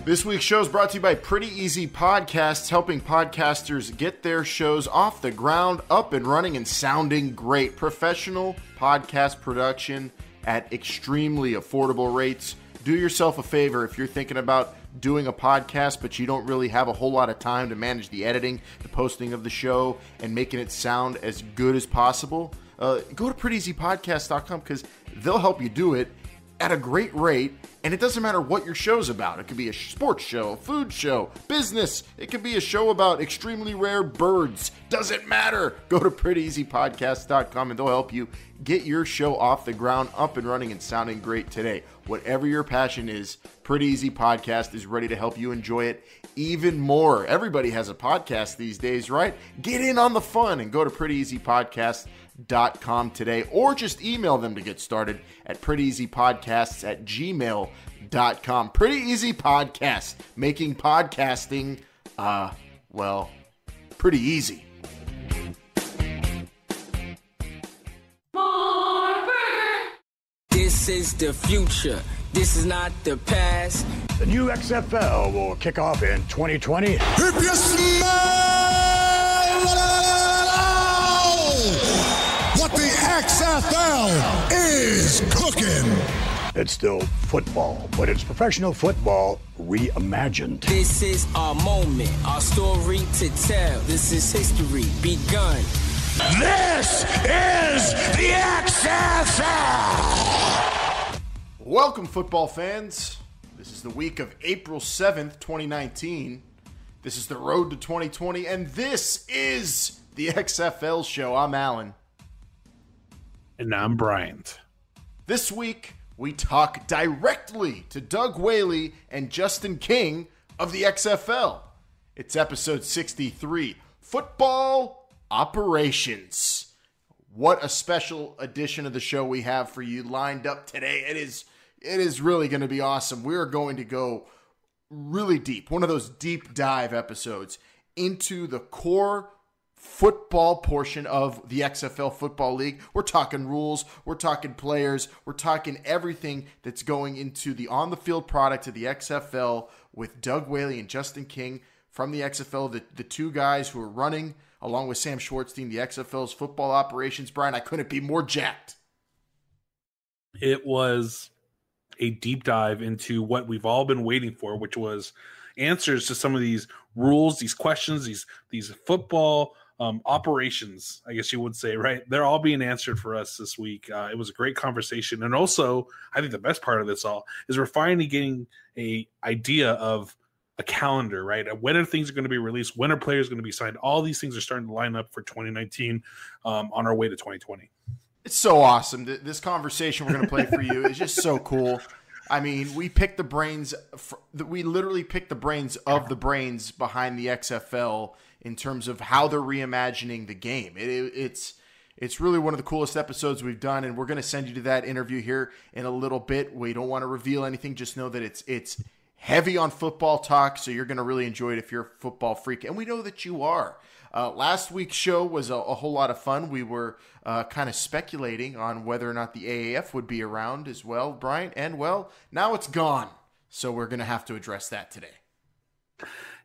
This week's show is brought to you by Pretty Easy Podcasts, helping podcasters get their shows off the ground, up and running, and sounding great. Professional podcast production at extremely affordable rates. Do yourself a favor if you're thinking about doing a podcast, but you don't really have a whole lot of time to manage the editing, the posting of the show, and making it sound as good as possible. Go to prettyeasypodcast.com because they'll help you do it at a great rate, and it doesn't matter what your show's about. It could be a sports show, a food show, business. It could be a show about extremely rare birds. Doesn't matter. Go to prettyeasypodcast.com and they'll help you get your show off the ground, up and running, and sounding great today. Whatever your passion is, Pretty Easy Podcast is ready to help you enjoy it even more. Everybody has a podcast these days, right? Get in on the fun and go to prettyeasypodcast.com today, or just email them to get started at prettyeasypodcasts@gmail.com. Pretty Easy Podcast, making podcasting, pretty easy. This is the future. This is not the past. The new XFL will kick off in 2020. If you smell what the XFL is cooking. It's still football, but it's professional football reimagined. This is our moment, our story to tell. This is history begun. This is the XFL. Welcome, football fans. This is the week of April 7th, 2019. This is the road to 2020, and this is the XFL show. I'm Alan. And I'm Bryant. This week, we talk directly to Doug Whaley and Justin King of the XFL. It's episode 63, Football Operations. What a special edition of the show we have for you lined up today. It is really going to be awesome. We are going to go really deep, one of those deep dive episodes into the core football portion of the XFL Football League. We're talking rules, we're talking players, we're talking everything that's going into the on-the-field product of the XFL with Doug Whaley and Justin King from the XFL, the two guys who are running, along with Sam Schwartzstein, the XFL's football operations. Brian, I couldn't be more jacked. It was a deep dive into what we've all been waiting for, which was answers to some of these rules, these questions, these football operations, I guess you would say, right? They're all being answered for us this week. It was a great conversation. And also, I think the best part of this all is we're finally getting a idea of a calendar, right? When are things going to be released? When are players going to be signed? All these things are starting to line up for 2019 on our way to 2020. It's so awesome. This conversation we're going to play for you is just so cool. I mean, we picked the brains. We literally picked the brains of the brains behind the XFL in terms of how they're reimagining the game. It's really one of the coolest episodes we've done, and we're going to send you to that interview here in a little bit. We don't want to reveal anything. Just know that it's heavy on football talk, so you're going to really enjoy it if you're a football freak, and we know that you are. Last week's show was a whole lot of fun. We were kind of speculating on whether or not the AAF would be around as well, Brian, and well, now it's gone. So we're going to have to address that today.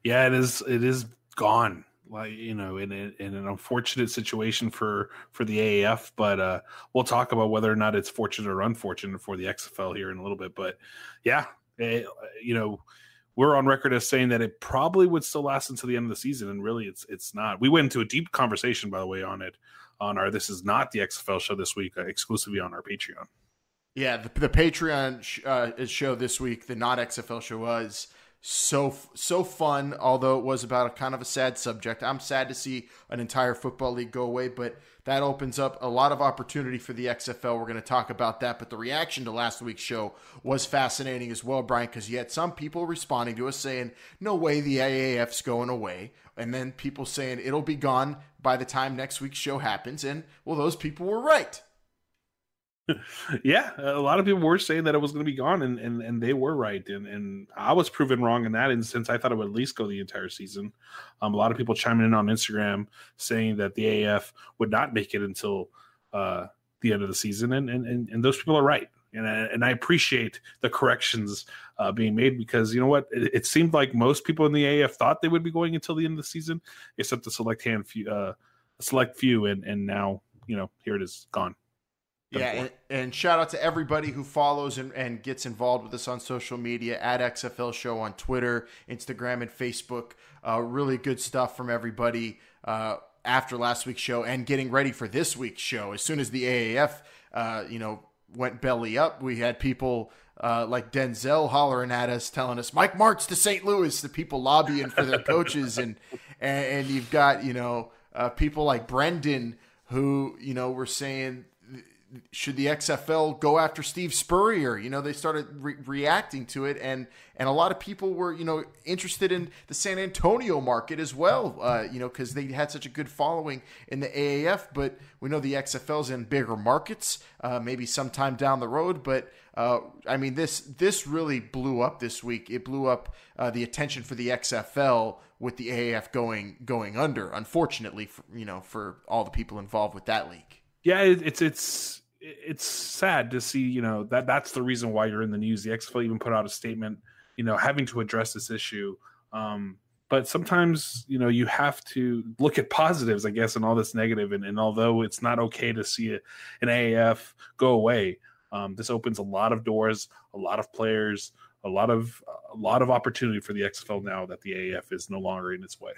Yeah, it is gone. Like, you know, in an unfortunate situation for the AAF, but we'll talk about whether or not it's fortunate or unfortunate for the XFL here in a little bit. But yeah, we're on record as saying that it probably would still last until the end of the season, and really it's not. We went into a deep conversation, by the way, on it on our This Is Not the XFL show this week, exclusively on our Patreon. Yeah, the Patreon show this week, the Not XFL show, was so fun, although it was about a kind of a sad subject. I'm sad to see an entire football league go away, but that opens up a lot of opportunity for the XFL. We're going to talk about that, but the reaction to last week's show was fascinating as well, Brian, because you had some people responding to us saying, no way the AAF's going away, and then people saying it'll be gone by the time next week's show happens, and, well, those people were right. Yeah, a lot of people were saying that it was going to be gone, and they were right. And I was proven wrong in that instance. I thought it would at least go the entire season. A lot of people chiming in on Instagram saying that the AF would not make it until the end of the season, and those people are right. And I appreciate the corrections being made, because you know what? It seemed like most people in the AAF thought they would be going until the end of the season, except the select few, and now, here it is, gone. Yeah, and shout out to everybody who follows and gets involved with us on social media, at XFL Show on Twitter, Instagram, and Facebook. Really good stuff from everybody after last week's show and getting ready for this week's show. As soon as the AAF, went belly up, we had people like Denzel hollering at us, telling us, Mike Martz to St. Louis, the people lobbying for their coaches. And you've got, people like Brendan who, were saying, should the XFL go after Steve Spurrier? They started reacting to it, and a lot of people were, interested in the San Antonio market as well, because they had such a good following in the AAF. But we know the XFL's in bigger markets, maybe sometime down the road. But this really blew up this week. It blew up the attention for the XFL with the AAF going under, unfortunately, for all the people involved with that league. Yeah, it's sad to see, that's the reason why you're in the news. The XFL even put out a statement, having to address this issue. But sometimes, you have to look at positives, I guess, and all this negative. And although it's not okay to see an AAF go away, this opens a lot of doors, a lot of players, a lot of opportunity for the XFL now that the AAF is no longer in its way.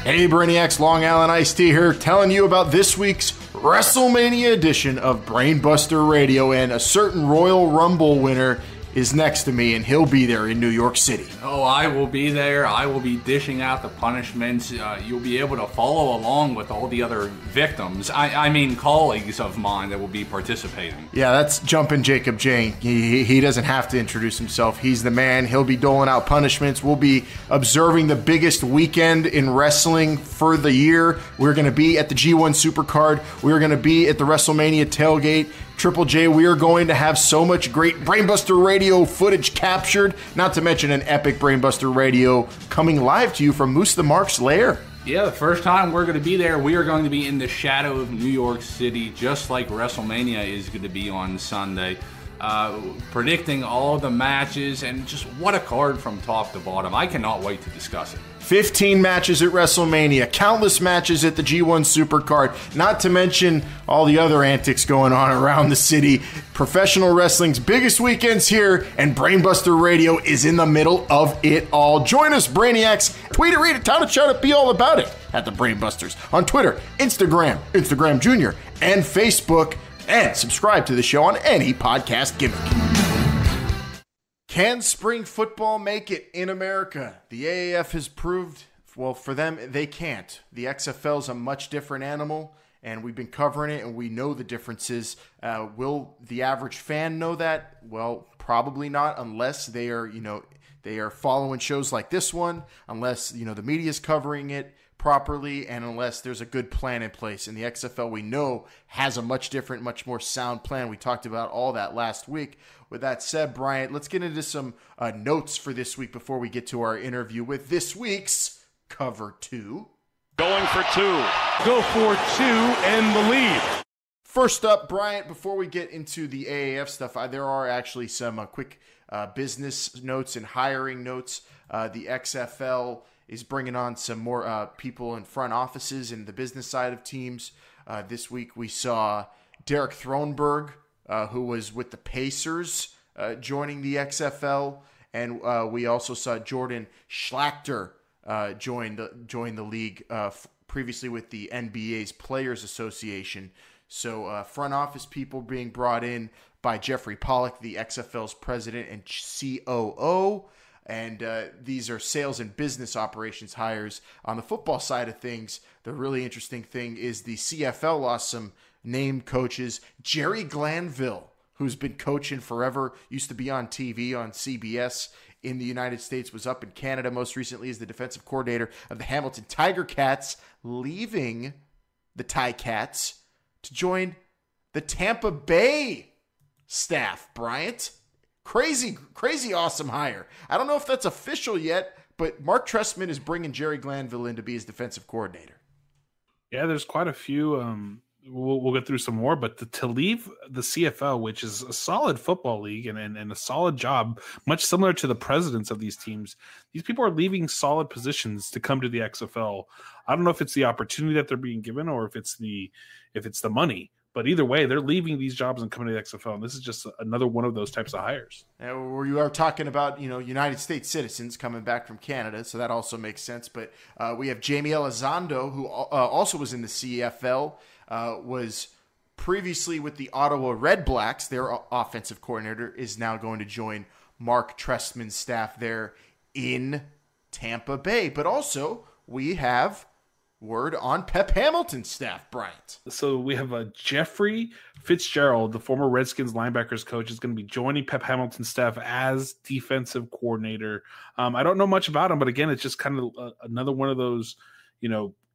Hey, Brainiacs, Long Island Iced Tea here, telling you about this week's WrestleMania edition of Brainbuster Radio, and a certain Royal Rumble winner is next to me, and he'll be there in New York City. Oh, I will be there. I will be dishing out the punishments. You'll be able to follow along with all the other victims. I mean colleagues of mine that will be participating. Yeah, that's Jumpin' Jacob Jane. He doesn't have to introduce himself. He's the man. He'll be doling out punishments. We'll be observing the biggest weekend in wrestling for the year. We're going to be at the G1 Supercard. We're going to be at the WrestleMania tailgate. Triple J, we are going to have so much great Brainbuster Radio footage captured, not to mention an epic Brainbuster Radio coming live to you from Moose the Mark's lair. Yeah, the first time we're going to be there, we are going to be in the shadow of New York City, just like WrestleMania is going to be on Sunday. Predicting all the matches, and just what a card from top to bottom. I cannot wait to discuss it. 15 matches at WrestleMania, countless matches at the G1 Supercard, not to mention all the other antics going on around the city. Professional wrestling's biggest weekend's here, and Brainbuster Radio is in the middle of it all. Join us, Brainiacs. Tweet it, read it, tout it, shout it, be all about it at the Brainbusters on Twitter, Instagram Junior, and Facebook. And subscribe to the show on any podcast gimmick. Can spring football make it in America? The AAF has proved, well, for them, they can't. The XFL is a much different animal, and we've been covering it, and we know the differences. Will the average fan know that? Well, probably not, unless they are, they are following shows like this one, unless, the media is covering it properly, and unless there's a good plan in place. And the XFL, we know, has a much different, much more sound plan. We talked about all that last week. With that said, Bryant, let's get into some notes for this week before we get to our interview with this week's Cover 2. Going for 2. Go for 2 and the lead. First up, Bryant, before we get into the AAF stuff, there are actually some quick business notes and hiring notes. The XFL is bringing on some more people in front offices and the business side of teams. This week we saw Derek Thronberg, who was with the Pacers, joining the XFL, and we also saw Jordan Schlachter join the league previously with the NBA's Players Association. So front office people being brought in by Jeffrey Pollack, the XFL's president and COO. And these are sales and business operations hires. On the football side of things, the really interesting thing is the CFL lost some named coaches. Jerry Glanville, who's been coaching forever, used to be on TV on CBS in the United States, was up in Canada most recently as the defensive coordinator of the Hamilton Tiger Cats, leaving the Ticats to join the Tampa Bay staff, Bryant. Crazy awesome hire. I don't know if that's official yet, but Mark Trestman is bringing Jerry Glanville in to be his defensive coordinator. Yeah, there's quite a few we'll get through some more, but to leave the CFL, which is a solid football league and a solid job, much similar to the presidents of these teams, these people are leaving solid positions to come to the XFL. I don't know if it's the opportunity that they're being given or if it's the money, but either way, they're leaving these jobs and coming to the XFL. And this is just another one of those types of hires. Where you are talking about, United States citizens coming back from Canada, so that also makes sense. But we have Jamie Elizondo, who also was in the CFL, was previously with the Ottawa Red Blacks. Their offensive coordinator is now going to join Mark Trestman's staff there in Tampa Bay. But also, we have word on Pep Hamilton's staff, Bryant. So we have Jeffrey Fitzgerald, the former Redskins linebackers coach, is going to be joining Pep Hamilton's staff as defensive coordinator. I don't know much about him, but again, it's just kind of another one of those,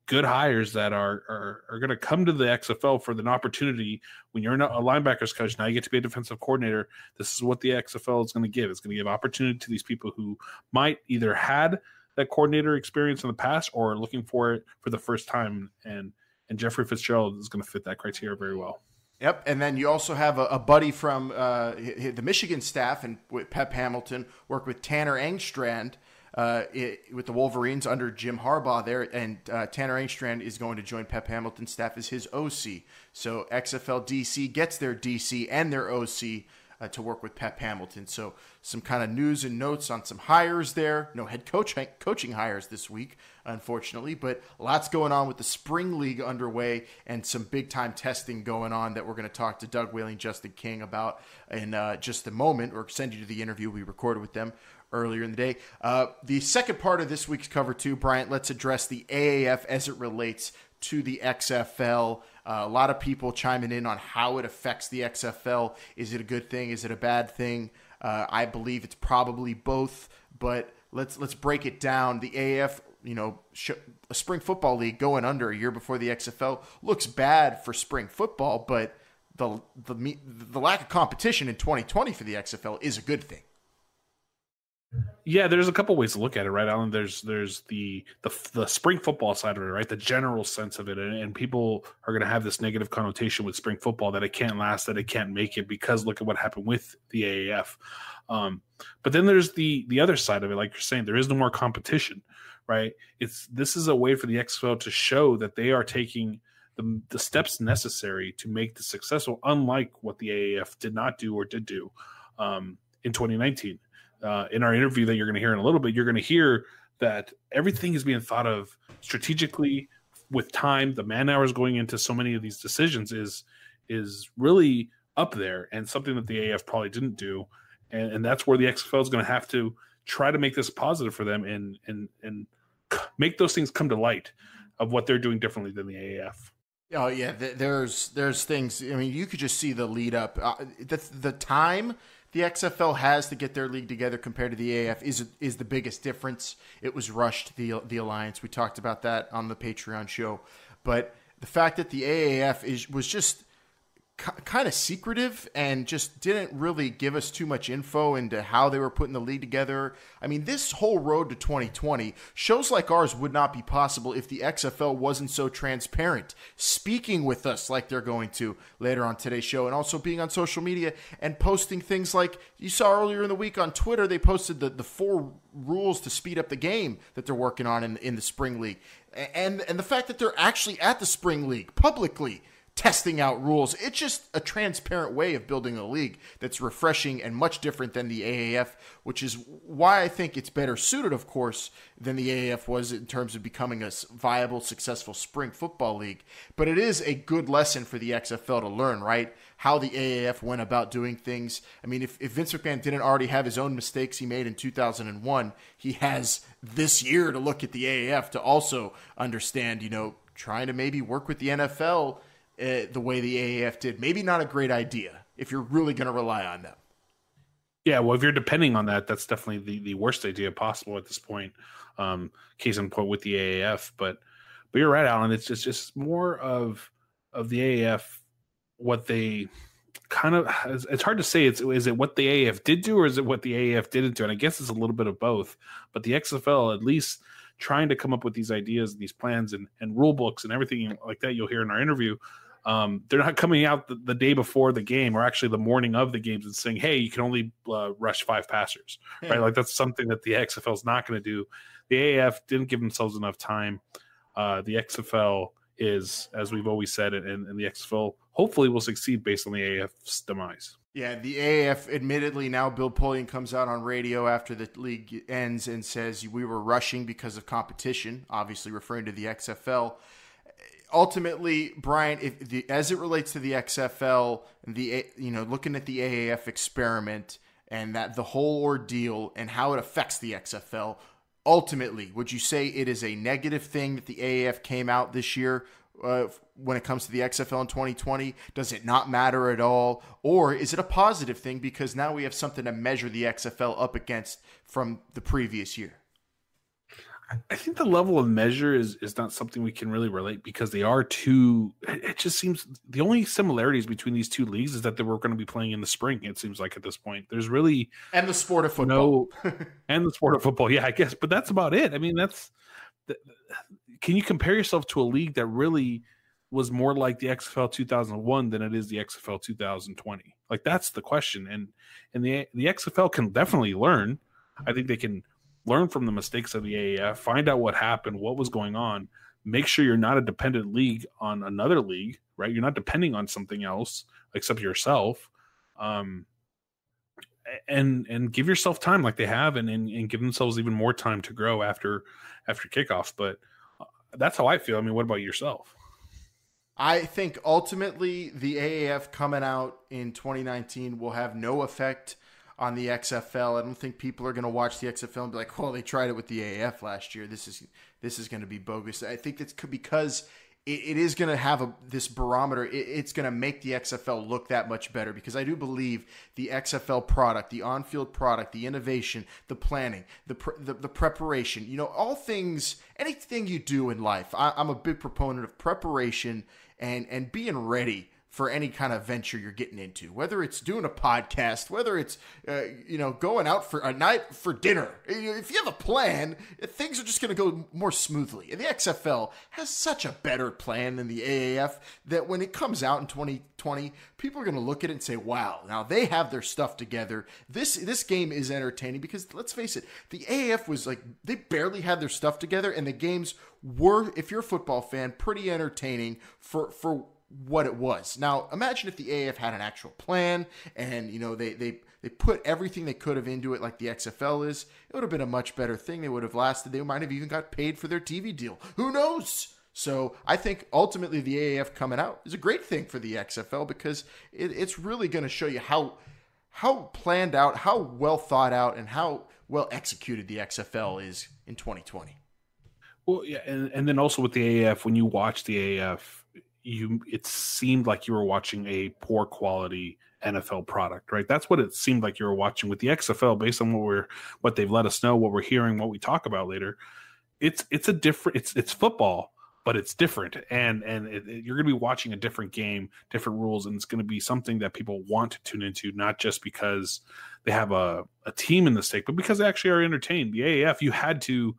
good hires that are going to come to the XFL for an opportunity. When you're a linebackers coach, now you get to be a defensive coordinator. This is what the XFL is going to give. It's going to give opportunity to these people who might either had that coordinator experience in the past or looking for it for the first time. And Jeffrey Fitzgerald is going to fit that criteria very well. Yep, and then you also have a buddy from the Michigan staff and with Pep Hamilton, worked with Tanner Engstrand with the Wolverines under Jim Harbaugh there, and Tanner Engstrand is going to join Pep Hamilton's staff as his OC. So XFL DC gets their DC and their OC to work with Pep Hamilton. So some kind of news and notes on some hires there. No head coaching hires this week, unfortunately, but lots going on with the Spring League underway and some big-time testing going on that we're going to talk to Doug Whaley and Justin King about in just a moment, or send you to the interview we recorded with them earlier in the day. The second part of this week's cover too, Bryant, let's address the AAF as it relates to the XFL. A lot of people chiming in on how it affects the XFL. Is it a good thing? Is it a bad thing? I believe it's probably both, but let's break it down. The AAF, a spring football league going under a year before the XFL looks bad for spring football, but the lack of competition in 2020 for the XFL is a good thing. Yeah, there's a couple ways to look at it, right, Alan? There's the spring football side of it, right? The general sense of it, and people are going to have this negative connotation with spring football that it can't last, that it can't make it because look at what happened with the AAF. But then there's the other side of it, like you're saying, there is no more competition, right? This is a way for the XFL to show that they are taking the steps necessary to make this successful, unlike what the AAF did not do or did do in 2019. In our interview that you're going to hear in a little bit, you're going to hear that everything is being thought of strategically with time. The man hours going into so many of these decisions is really up there and something that the AAF probably didn't do. And that's where the XFL is going to have to try to make this positive for them and make those things come to light of what they're doing differently than the AAF. Oh yeah, there's things. I mean, you could just see the lead up. The time the XFL has to get their league together compared to the AAF is the biggest difference. It was rushed, the alliance. We talked about that on the Patreon show, but the fact that the AAF was just kind of secretive and just didn't really give us too much info into how they were putting the league together. I mean, this whole road to 2020, shows like ours would not be possible if the XFL wasn't so transparent, speaking with us like they're going to later on today's show, and also being on social media and posting things like you saw earlier in the week on Twitter. They posted the 4 rules to speed up the game that they're working on in the Spring League. And the fact that they're actually at the Spring League publicly testing out rules. It's just a transparent way of building a league that's refreshing and much different than the AAF, which is why I think it's better suited, of course, than the AAF was in terms of becoming a viable, successful spring football league. But it is a good lesson for the XFL to learn, right? How the AAF went about doing things. I mean, if Vince McMahon didn't already have his own mistakes he made in 2001, he has this year to look at the AAF to also understand, trying to maybe work with the NFL the way the AAF did. Maybe not a great idea if you're really going to rely on them. Yeah, well, if you're depending on that, that's definitely the worst idea possible at this point. Case in point with the AAF, but you're right, Alan. It's just more of the AAF. What they kind of, it's hard to say. Is it what the AAF did do, or is it what the AAF didn't do? And I guess it's a little bit of both. But the XFL, at least, trying to come up with these ideas, these plans, and rule books and everything like that you'll hear in our interview, They're not coming out the day before the game or actually the morning of the games and saying, hey, you can only rush 5 passers, right? Like that's something that the XFL is not going to do. The AAF didn't give themselves enough time. The XFL is, as we've always said, and the XFL hopefully will succeed based on the AAF's demise. Yeah, the AAF, admittedly, now Bill Polian comes out on radio after the league ends and says we were rushing because of competition, obviously referring to the XFL. Ultimately, Brian, as it relates to the XFL, looking at the AAF experiment and that the whole ordeal and how it affects the XFL, ultimately, would you say it is a negative thing that the AAF came out this year when it comes to the XFL in 2020? Does it not matter at all? Or is it a positive thing because now we have something to measure the XFL up against from the previous year? I think the level of measure is not something we can really relate because they are two. It just seems the only similarities between these two leagues is that they were going to be playing in the spring. It seems like at this point, there's really and the sport of football, and the sport of football. Yeah, I guess, but that's about it. I mean, can you compare yourself to a league that really was more like the XFL 2001 than it is the XFL 2020? Like that's the question. And the XFL can definitely learn. I think they can learn from the mistakes of the AAF, find out what happened, what was going on, make sure you're not a dependent league on another league, right? You're not depending on something else except yourself. And give yourself time like they have and give themselves even more time to grow after kickoff. But that's how I feel. I mean, what about yourself? I think ultimately the AAF coming out in 2019 will have no effect on the XFL. I don't think people are going to watch the XFL and be like, well, they tried it with the AAF last year. This is going to be bogus. I think that's because it is going to have this barometer. It's going to make the XFL look that much better because I do believe the XFL product, the on-field product, the innovation, the planning, the preparation, all things, anything you do in life. I'm a big proponent of preparation and being ready for any kind of venture you're getting into, whether it's doing a podcast, whether it's, going out for a night for dinner. If you have a plan, things are just going to go more smoothly. And the XFL has such a better plan than the AAF that when it comes out in 2020, people are going to look at it and say, wow, now they have their stuff together. This game is entertaining because let's face it, the AAF was like, they barely had their stuff together and the games were, if you're a football fan, pretty entertaining for what it was. Now, imagine if the AAF had an actual plan and, they put everything they could have into it like the XFL is. It would have been a much better thing. They would have lasted. They might have even got paid for their TV deal. Who knows? So I think ultimately the AAF coming out is a great thing for the XFL because it's really going to show you how planned out, how well thought out, and how well executed the XFL is in 2020. Well, yeah, and then also with the AAF, when you watch the AAF, it seemed like you were watching a poor quality NFL product, right? That's what it seemed like you were watching. With the XFL, based on what they've let us know, what we're hearing, what we talk about later. It's football, but it's different, and you're going to be watching a different game, different rules, and it's going to be something that people want to tune into, not just because they have a team in the stake, but because they actually are entertained. The AAF, you had to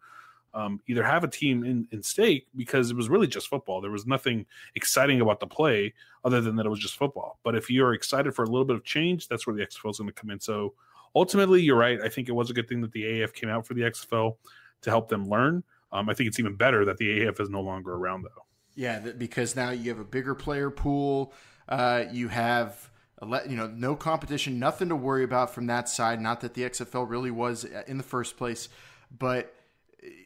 either have a team in stake because it was really just football. There was nothing exciting about the play other than that it was just football. But if you're excited for a little bit of change, that's where the XFL is going to come in. So ultimately, you're right. I think it was a good thing that the AAF came out for the XFL to help them learn. I think it's even better that the AAF is no longer around, though. Yeah, because now you have a bigger player pool. You have no competition, nothing to worry about from that side. Not that the XFL really was in the first place, but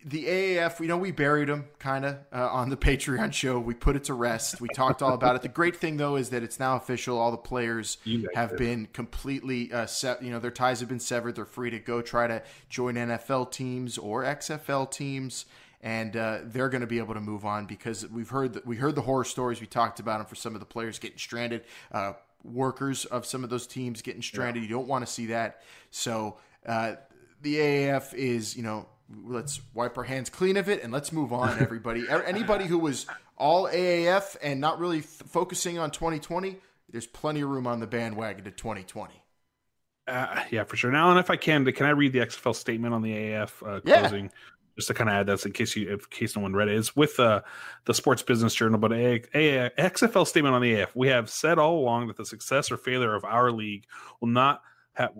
the AAF, we buried them kind of on the Patreon show. We put it to rest. We talked all about it. The great thing, though, is that it's now official. All the players have been completely their ties have been severed. They're free to go try to join NFL teams or XFL teams, and they're going to be able to move on because we heard the horror stories. We talked about them for some of the players getting stranded, workers of some of those teams getting stranded. Yeah. You don't want to see that. So the AAF is, let's wipe our hands clean of it and let's move on, everybody. Anybody who was all AAF and not really focusing on 2020, there's plenty of room on the bandwagon to 2020. Yeah, for sure. Now, and if I can I read the XFL statement on the AAF closing? just to kind of add that in case no one read it, is with the Sports Business Journal. But XFL statement on the AF: we have said all along that the success or failure of our league will not have.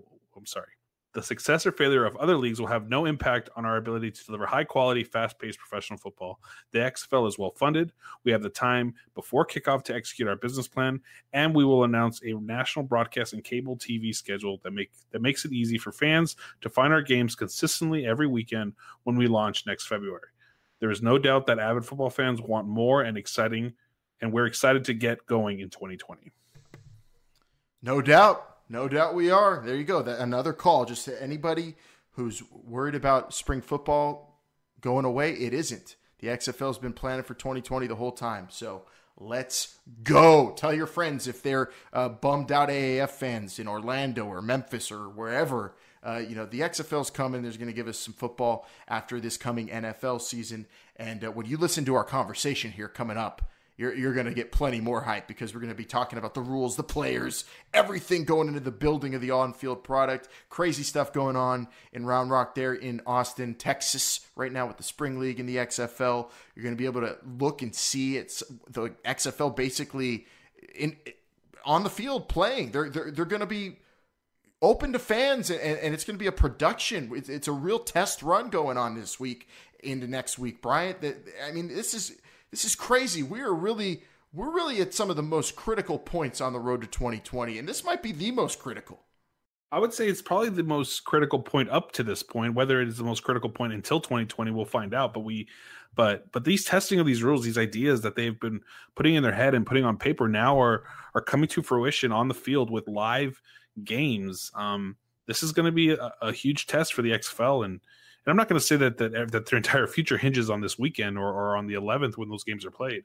The success or failure of other leagues will have no impact on our ability to deliver high-quality, fast-paced professional football. The XFL is well-funded. We have the time before kickoff to execute our business plan, and we will announce a national broadcast and cable TV schedule that makes it easy for fans to find our games consistently every weekend when we launch next February. There is no doubt that avid football fans want more and exciting, and we're excited to get going in 2020. No doubt. No doubt we are. There you go. Another call just to anybody who's worried about spring football going away. It isn't. The XFL has been planning for 2020 the whole time. So let's go. Tell your friends if they're bummed out AAF fans in Orlando or Memphis or wherever. The XFL's coming. There's going to give us some football after this coming NFL season. And when you listen to our conversation here coming up, you're going to get plenty more hype because we're going to be talking about the rules, the players, everything going into the building of the on-field product. Crazy stuff going on in Round Rock there in Austin, Texas right now with the Spring League and the XFL. You're going to be able to look and see it's the XFL basically on the field playing. They're going to be open to fans, and it's going to be a production. It's a real test run going on this week into next week, Bryant. This is crazy. We're really at some of the most critical points on the road to 2020, and this might be the most critical. I would say it's probably the most critical point up to this point. Whether it is the most critical point until 2020, we'll find out. But these testing of these rules, these ideas that they've been putting in their head and putting on paper now are coming to fruition on the field with live games. This is going to be a huge test for the XFL, and I'm not going to say that their entire future hinges on this weekend or on the 11th when those games are played,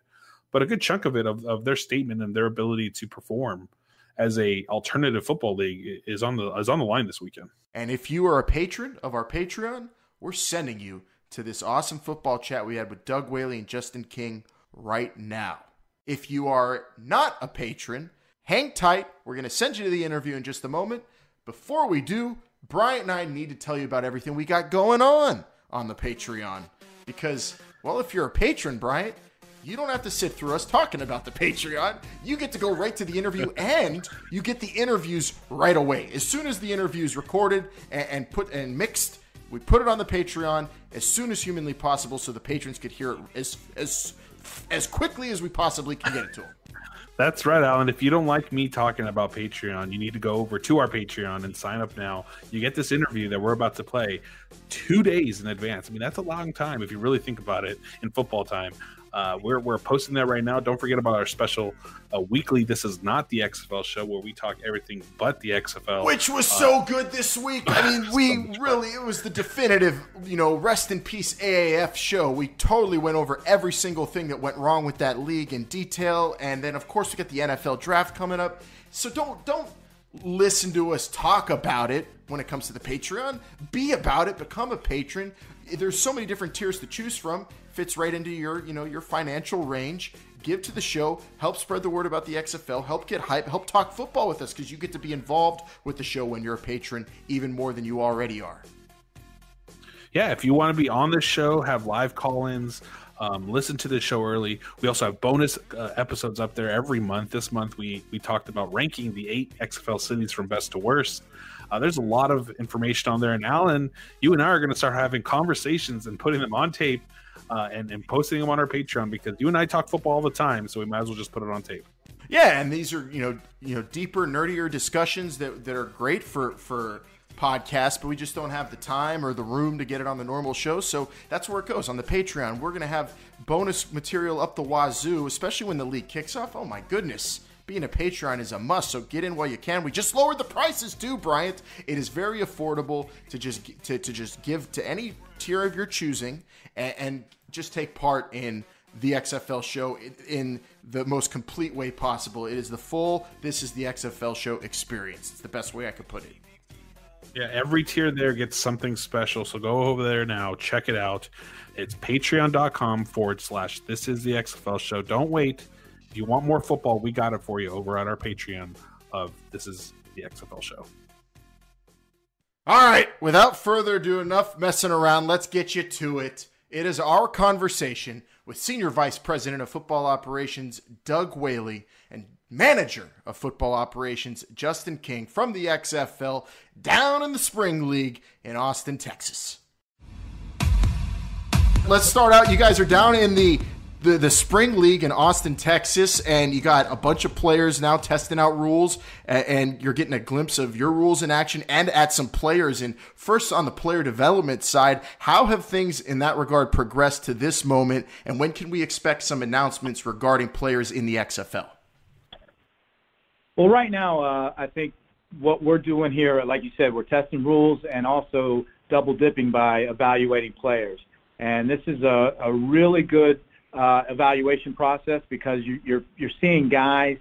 but a good chunk of it of their statement and their ability to perform as a alternative football league is on the line this weekend. And if you are a patron of our Patreon, we're sending you to this awesome football chat we had with Doug Whaley and Justin King right now. If you are not a patron, hang tight. We're going to send you to the interview in just a moment. Before we do, Bryant and I need to tell you about everything we got going on the Patreon. Because, well, if you're a patron, Bryant, you don't have to sit through us talking about the Patreon. You get to go right to the interview, and you get the interviews right away. As soon as the interview is recorded and mixed, we put it on the Patreon as soon as humanly possible so the patrons could hear it as quickly as we possibly can get it to them. That's right, Alan. If you don't like me talking about Patreon, you need to go over to our Patreon and sign up now. You get this interview that we're about to play 2 days in advance. I mean, that's a long time if you really think about it in football time. We're posting that right now. Don't forget about our special weekly This Is Not the XFL show where we talk everything but the XFL. Which was so good this week. I mean, it was the definitive, rest in peace AAF show. We totally went over every single thing that went wrong with that league in detail. And then, of course, we got the NFL draft coming up. So don't listen to us talk about it when it comes to the Patreon. Be about it. Become a patron. There's so many different tiers to choose from. Fits right into your financial range. Give to the show. Help spread the word about the XFL. Help get hype. Help talk football with us because you get to be involved with the show when you're a patron even more than you already are. Yeah, if you want to be on this show, have live call-ins, listen to the show early. We also have bonus episodes up there every month. This month we talked about ranking the 8 XFL cities from best to worst. There's a lot of information on there. And Alan, you and I are going to start having conversations and putting them on tape and posting them on our Patreon because you and I talk football all the time, so we might as well just put it on tape. Yeah, and these are deeper, nerdier discussions that are great for podcasts, but we just don't have the time or the room to get it on the normal show. So that's where it goes on the Patreon. We're going to have bonus material up the wazoo, especially when the league kicks off. Oh my goodness. Being a Patreon is a must, so get in while you can. We just lowered the prices too, Bryant. It is very affordable to just give to any tier of your choosing and just take part in the XFL show in the most complete way possible. It is the full This Is the XFL show experience. It's the best way I could put it. Yeah, every tier there gets something special, so go over there now. Check it out. It's patreon.com/This Is the XFL show. Don't wait. If you want more football, we got it for you over at our Patreon of This Is the XFL show. All right, without further ado, enough messing around. Let's get you to it. It is our conversation with Senior Vice President of Football Operations, Doug Whaley, and Manager of Football Operations, Justin King, from the XFL down in the Spring League in Austin, Texas. Let's start out. You guys are down in the Spring League in Austin, Texas, and you got a bunch of players now testing out rules, and you're getting a glimpse of your rules in action and at some players. And first, on the player development side, how have things in that regard progressed to this moment, and when can we expect some announcements regarding players in the XFL? Well, right now, I think what we're doing here, like you said, we're testing rules and also double dipping by evaluating players. And this is a really good evaluation process because you're seeing guys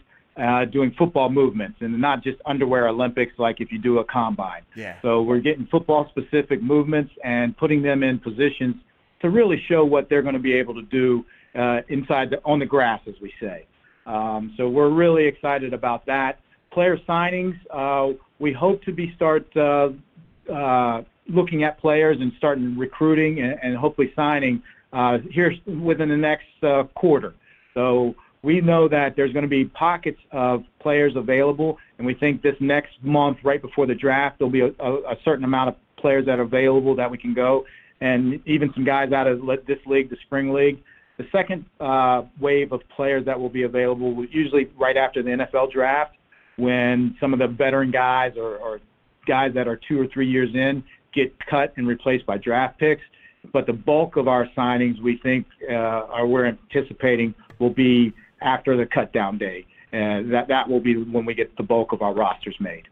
doing football movements and not just underwear Olympics like if you do a combine. Yeah. So we're getting football-specific movements and putting them in positions to really show what they're going to be able to do on the grass, as we say. So we're really excited about that. Player signings, we hope to start looking at players and starting recruiting and hopefully signing here within the next quarter. So we know that there's going to be pockets of players available, and we think this next month, right before the draft, there'll be a certain amount of players that are available that we can go, and even some guys out of this league, the Spring League. The second wave of players that will be available, usually right after the NFL draft, when some of the veteran guys or guys that are 2 or 3 years in get cut and replaced by draft picks. But the bulk of our signings, we think, we're anticipating will be after the cut down day. That will be when we get the bulk of our rosters made.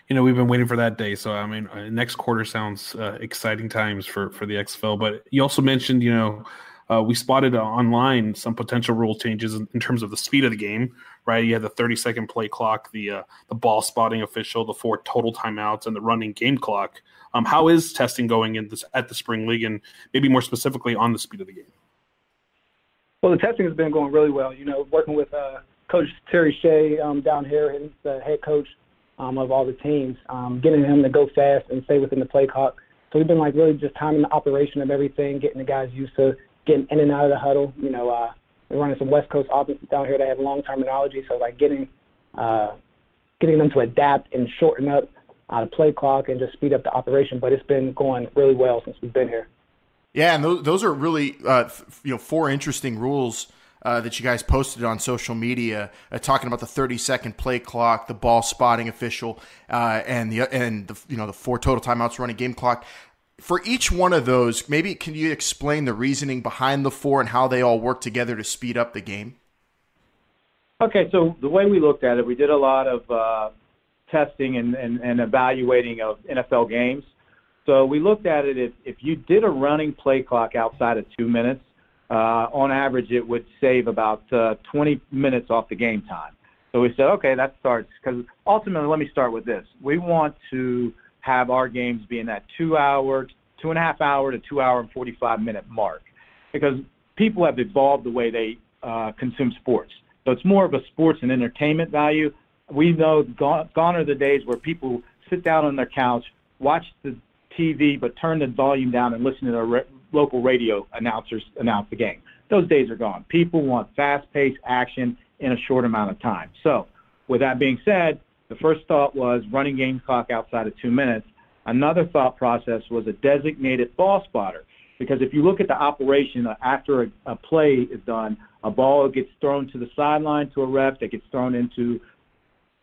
You know, we've been waiting for that day. So, I mean, next quarter sounds exciting times for the XFL. But you also mentioned, we spotted online some potential rule changes in terms of the speed of the game, right? You had the 30-second play clock, the ball spotting official, the 4 total timeouts, and the running game clock. How is testing going at the Spring League, and maybe more specifically on the speed of the game? Well, the testing has been going really well. Working with Coach Terry Shea down here, he's the head coach of all the teams, getting him to go fast and stay within the play clock. So we've been really just timing the operation of everything, getting the guys used to getting in and out of the huddle. We're running some West Coast offenses down here that have long terminology, so getting them to adapt and shorten up the play clock and just speed up the operation. But it's been going really well since we've been here. Yeah, and those are really 4 interesting rules that you guys posted on social media, talking about the 30-second play clock, the ball spotting official, and the 4 total timeouts, running game clock. For each one of those, maybe can you explain the reasoning behind the 4 and how they all work together to speed up the game? Okay, so the way we looked at it, we did a lot of testing and evaluating of NFL games. So we looked at it, if you did a running play clock outside of 2 minutes, on average it would save about 20 minutes off the game time. So we said, okay, that starts, because ultimately, let me start with this. We want to have our games be in that 2.5 hour to 2 hour and 45-minute mark, because people have evolved the way they consume sports. So it's more of a sports and entertainment value. We know gone are the days where people sit down on their couch, watch the TV, but turn the volume down and listen to their local radio announcers announce the game. Those days are gone. People want fast-paced action in a short amount of time. So with that being said, the first thought was running game clock outside of 2 minutes. Another thought process was a designated ball spotter, because if you look at the operation after a play is done, a ball gets thrown to the sideline to a ref that gets thrown into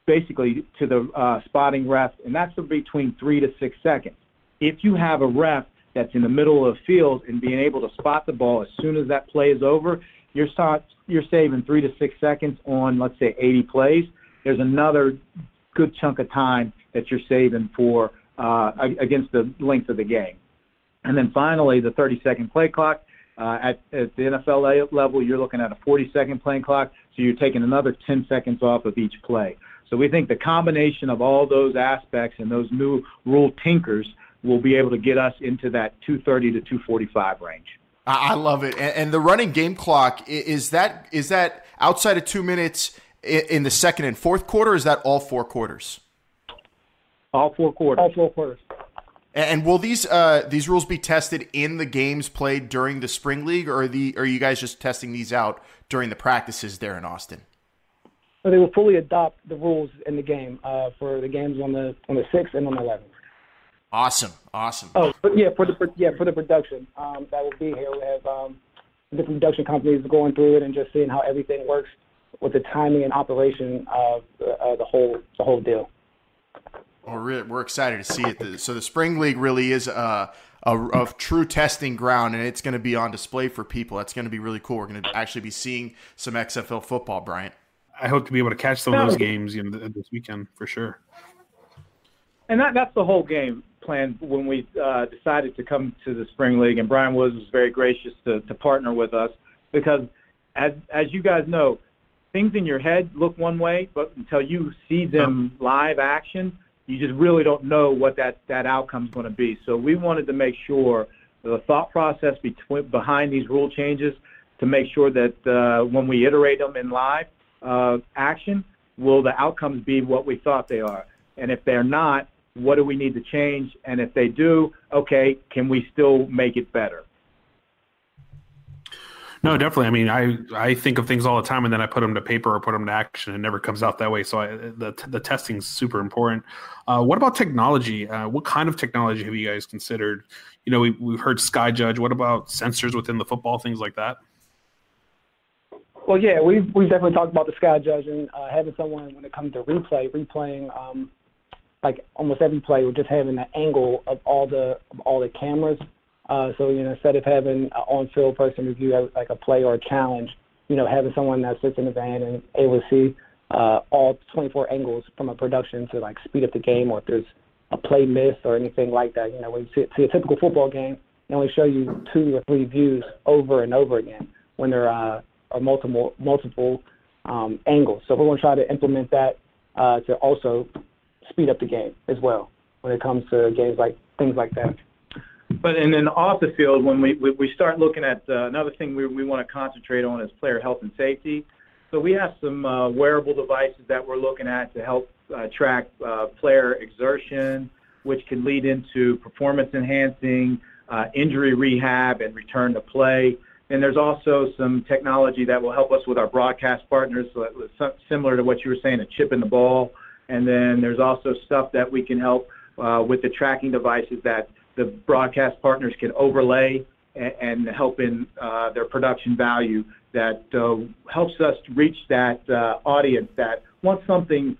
basically to the spotting ref, and that's between 3 to 6 seconds. If you have a ref that's in the middle of the field and being able to spot the ball as soon as that play is over, you're saving 3 to 6 seconds on, let's say, 80 plays. There's another good chunk of time that you're saving for against the length of the game. And then finally, the 30-second play clock. At the NFL level, you're looking at a 40-second play clock, so you're taking another 10 seconds off of each play. So we think the combination of all those aspects and those new rule tinkers will be able to get us into that 2:30 to 2:45 range. I love it. And the running game clock, is that outside of 2 minutes in the second and fourth quarter, or is that all 4 quarters? All 4 quarters. All 4 quarters. And will these rules be tested in the games played during the spring league, or are you guys just testing these out during the practices there in Austin? So they will fully adopt the rules in the game for the games on the 6th and on the 11th. Awesome. Oh, but for the production that will be here, we have different production companies going through it and just seeing how everything works with the timing and operation of the whole deal. Well, we're excited to see it. So the spring league really is a true testing ground, and it's going to be on display for people. That's going to be really cool. We're going to actually be seeing some XFL football, Bryant. I hope to be able to catch some of those games this weekend for sure. And that's the whole game plan when we decided to come to the spring league. And Brian Woods was very gracious to partner with us because, as you guys know, things in your head look one way, but until you see them live action, you just really don't know what that outcome's going to be. So we wanted to make sure the thought process behind these rule changes to make sure that when we iterate them in live action, will the outcomes be what we thought they are? And if they're not, what do we need to change? And if they do, okay, can we still make it better? No, definitely. I mean, I think of things all the time, and then I put them to paper or put them to action. It never comes out that way. So the testing is super important. What about technology? What kind of technology have you guys considered? You know, we've heard Sky Judge. What about sensors within the football, things like that? Well, yeah, we've definitely talked about the Sky Judge and having someone when it comes to replaying like almost every play, we're just having the angle of all the cameras. So, you know, instead of having an on-field person review like a play or a challenge, you know, having someone that sits in the van and able to see all 24 angles from a production to, like, speed up the game, or if there's a play miss or anything like that. You know, when you see a typical football game, they only show you 2 or 3 views over and over again when there are multiple angles. So we're going to try to implement that to also speed up the game as well when it comes to games like things like that. But and then off the field, when we start looking at another thing we want to concentrate on is player health and safety. So we have some wearable devices that we're looking at to help track player exertion, which can lead into performance enhancing, injury rehab, and return to play. And there's also some technology that will help us with our broadcast partners, so similar to what you were saying, a chip in the ball. And then there's also stuff that we can help with the tracking devices that the broadcast partners can overlay and help in their production value that helps us reach that audience that wants something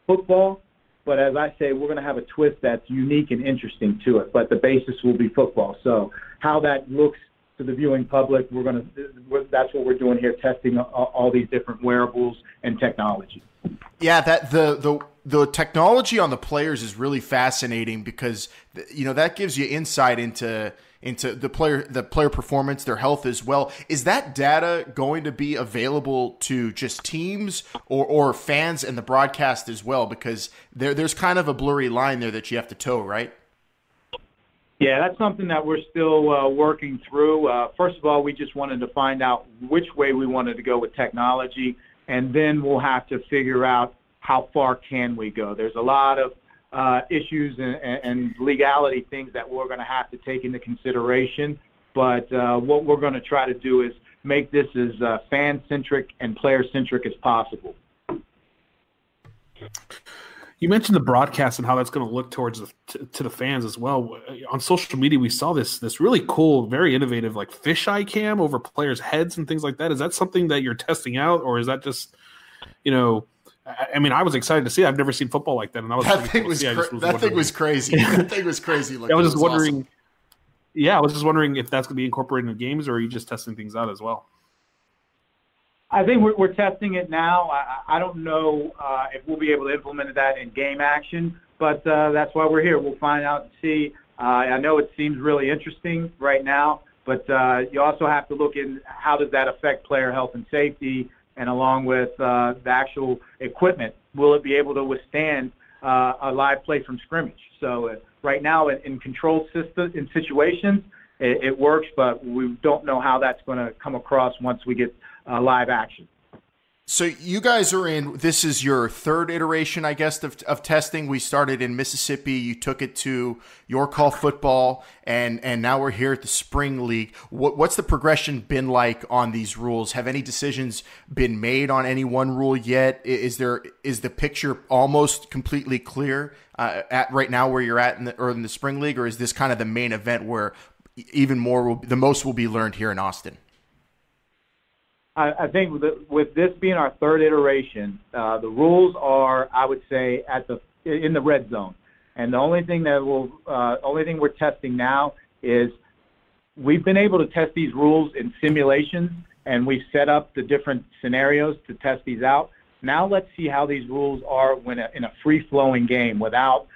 football. But as I say, we're going to have a twist that's unique and interesting to it. But the basis will be football. So how that looks to the viewing public, that's what we're doing here, testing all these different wearables and technology. Yeah, that the technology on the players is really fascinating because, you know, that gives you insight into the player performance, their health as well. Is that data going to be available to just teams or fans and the broadcast as well? Because there's kind of a blurry line there that you have to toe, right? Yeah, that's something that we're still working through. First of all, we just wanted to find out which way we wanted to go with technology, and then we'll have to figure out how far can we go. There's a lot of issues and legality things that we're going to have to take into consideration, but what we're going to try to do is make this as fan-centric and player-centric as possible. You mentioned the broadcast and how that's going to look towards to the fans as well. On social media, we saw this really cool, very innovative, like fisheye cam over players' heads and things like that. Is that something that you're testing out, or is that just, you know? I mean, I was excited to see it. I've never seen football like that, and that thing was crazy. That thing was crazy. I was just wondering. Awesome. Yeah, I was just wondering if that's going to be incorporated in the games, or are you just testing things out as well? I think we're testing it now. I don't know if we'll be able to implement that in game action, but that's why we're here. We'll find out and see. I know it seems really interesting right now, but you also have to look in how does that affect player health and safety, and along with the actual equipment, will it be able to withstand a live play from scrimmage? So right now in controlled situations, it works, but we don't know how that's going to come across once we get live action. So you guys are this is your third iteration, I guess, of testing. We started in Mississippi. You took it to York Hall football, and now we're here at the Spring League. What's the progression been like on these rules? Have any decisions been made on any one rule yet? Is the picture almost completely clear at right now where you're at in the Spring League, or is this kind of the main event where even more the most will be learned here in Austin? I think with this being our third iteration, the rules are, I would say, in the red zone. And the only thing we're testing now is we've been able to test these rules in simulations, and we've set up the different scenarios to test these out. Now let's see how these rules are in a free-flowing game without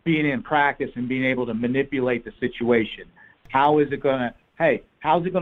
being in practice and being able to manipulate the situation. How's it going